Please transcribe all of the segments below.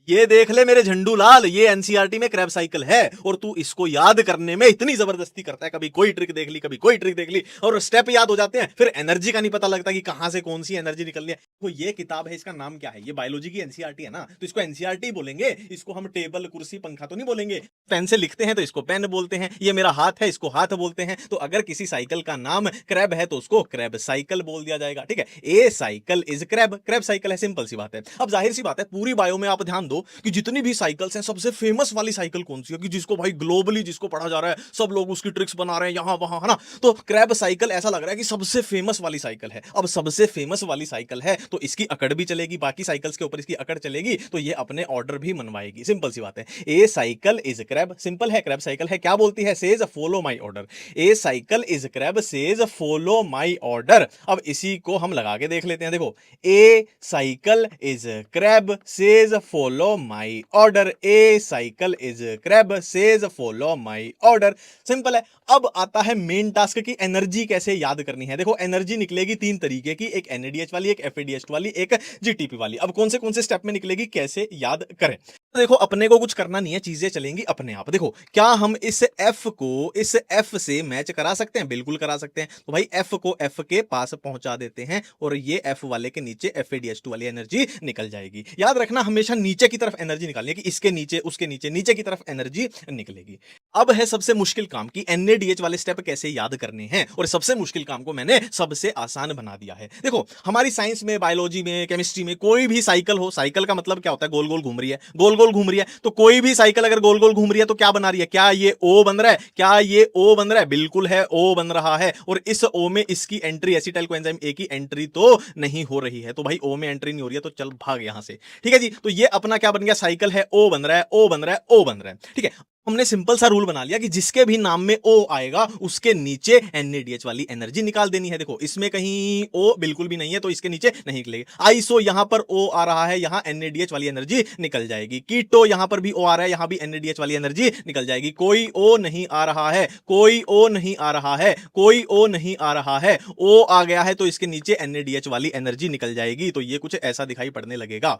ये देख ले मेरे झंडू लाल, ये एनसीईआरटी में क्रैब साइकिल है और तू इसको याद करने में इतनी जबरदस्ती करता है। कभी कोई ट्रिक देख ली, कभी कोई ट्रिक देख ली और स्टेप याद हो जाते हैं, फिर एनर्जी का नहीं पता लगता कि कहां से कौन सी एनर्जी निकलनी है। तो ये किताब है, इसका नाम क्या है? ये बायोलॉजी की एनसीईआरटी है ना, तो इसको एनसीईआरटी बोलेंगे। इसको हम टेबल कुर्सी पंखा तो नहीं बोलेंगे। पेन से लिखते हैं तो इसको पेन बोलते हैं, ये मेरा हाथ है इसको हाथ बोलते हैं। तो अगर किसी साइकिल का नाम क्रैब है तो उसको क्रैब साइकिल बोल दिया जाएगा। ठीक है, a cycle is crab, crab cycle है, सिंपल सी बात है। अब जाहिर सी बात है, पूरी बायो में आप ध्यान दो कि जितनी भी साइकिल्स हैं, सबसे फेमस वाली साइकिल कौन सी है कि जिसको भाई ग्लोबली जिसको पढ़ा जा रहा है, सब लोग उसकी ट्रिक्स बना रहे हैं यहां वहां, है ना। तो क्रैब साइकिल ऐसा लग रहा है कि सबसे फेमस वाली साइकिल है। अब सबसे फेमस वाली साइकिल है तो इसकी अकड़ भी चलेगी, बाकी साइकिल्स के ऊपर इसकी अकड़ चलेगी, तो ये अपने ऑर्डर भी मनवाएगी। सिंपल सी बात है। A cycle is crab, simple है, क्रैब साइकिल है। क्या बोलती है? Says follow my order. A cycle is crab says follow my order. अब इसी को हम लगा के देख लेते हैं। देखो, a cycle is crab says follow my order. A cycle is crab says follow my order. Simple है। अब आता है मेन टास्क की एनर्जी कैसे याद करनी है। देखो, एनर्जी निकलेगी तीन तरीके की, एक एनएडीएच वाली, एक एफएडीएच वाली, एक जीटीपी वाली। अब कौन से स्टेप में निकलेगी, कैसे याद करें? तो देखो, अपने को कुछ करना नहीं है, चीजें चलेंगी अपने आप। देखो, क्या हम इस एफ को इस एफ से मैच करा सकते हैं? बिल्कुल करा सकते हैं। तो भाई एफ को एफ के पास पहुंचा देते हैं और ये एफ वाले के नीचे एफएडीएच2 वाली एनर्जी निकल जाएगी। याद रखना, हमेशा नीचे की तरफ एनर्जी निकालनी है कि इसके नीचे उसके नीचे नीचे की तरफ एनर्जी निकलेगी। अब है सबसे मुश्किल काम कि एनएडीएच वाले स्टेप कैसे याद करने हैं, और सबसे मुश्किल काम को मैंने सबसे आसान बना दिया है। देखो, हमारी साइंस में, बायोलॉजी में, केमिस्ट्री में कोई भी साइकिल हो, साइकिल का मतलब क्या होता है? गोल गोल घूम रही है, गोल गोल घूम रही है। तो कोई भी साइकिल अगर गोल गोल घूम रही है तो क्या बना रही है? क्या ये ओ बन रहा है? क्या ये ओ बन रहा है? बिल्कुल है, ओ बन रहा है। और इस ओ में इसकी एंट्री, एसिटाइल कोएंजाइम ए की एंट्री तो नहीं हो रही है। तो भाई ओ में एंट्री नहीं हो रही है तो चल भाग यहां से। ठीक है जी, तो ये अपना क्या बन गया? साइकिल है, ओ बन रहा है, ओ बन रहा है, ओ बन रहा है। ठीक है, हमने सिंपल सा रूल बना लिया कि जिसके भी नाम में ओ आएगा उसके नीचे एनएडीएच वाली एनर्जी निकाल देनी है। देखो, इसमें कहीं ओ बिल्कुल भी नहीं है तो इसके नीचे नहीं निकलेगी। आइसो, यहां पर ओ आ रहा है, यहां एनएडीएच वाली एनर्जी निकल जाएगी। कीटो, यहां पर भी ओ आ रहा है, यहां भी एनएडीएच वाली एनर्जी निकल जाएगी। कोई ओ नहीं आ रहा है, कोई ओ नहीं आ रहा है, कोई ओ नहीं आ रहा है, ओ आ गया है तो इसके नीचे एनएडीएच वाली एनर्जी निकल जाएगी। तो ये कुछ ऐसा दिखाई पड़ने लगेगा।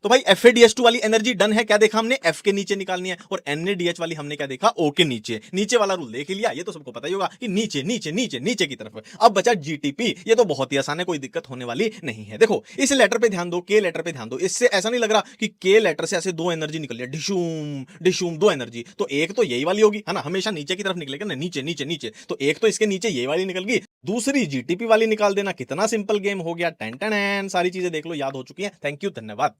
तो भाई एफएडीएच2 वाली एनर्जी डन है। क्या देखा हमने? एफ के नीचे निकालनी है। और एनएडीएच वाली हमने क्या देखा? ओ के नीचे। नीचे वाला रूल देख लिया, ये तो सबको पता ही होगा कि नीचे नीचे नीचे नीचे की तरफ। अब बचा जीटीपी, ये तो बहुत ही आसान है, कोई दिक्कत होने वाली नहीं है। देखो, इस लेटर पे ध्यान दो, के लेटर पे ध्यान दो। इससे ऐसा नहीं लग रहा कि के लेटर से ऐसे दो एनर्जी निकल रही है, डिशूम डिशूम, दो एनर्जी। तो एक तो यही वाली होगी, है ना, हमेशा नीचे की तरफ निकलेगा ना, नीचे नीचे नीचे। तो एक तो इसके नीचे ये वाली निकल गई, दूसरी जीटीपी वाली निकाल देना। कितना सिंपल गेम हो गया। टेन टेन, सारी चीजें देख लो, याद हो चुकी है। थैंक यू, धन्यवाद।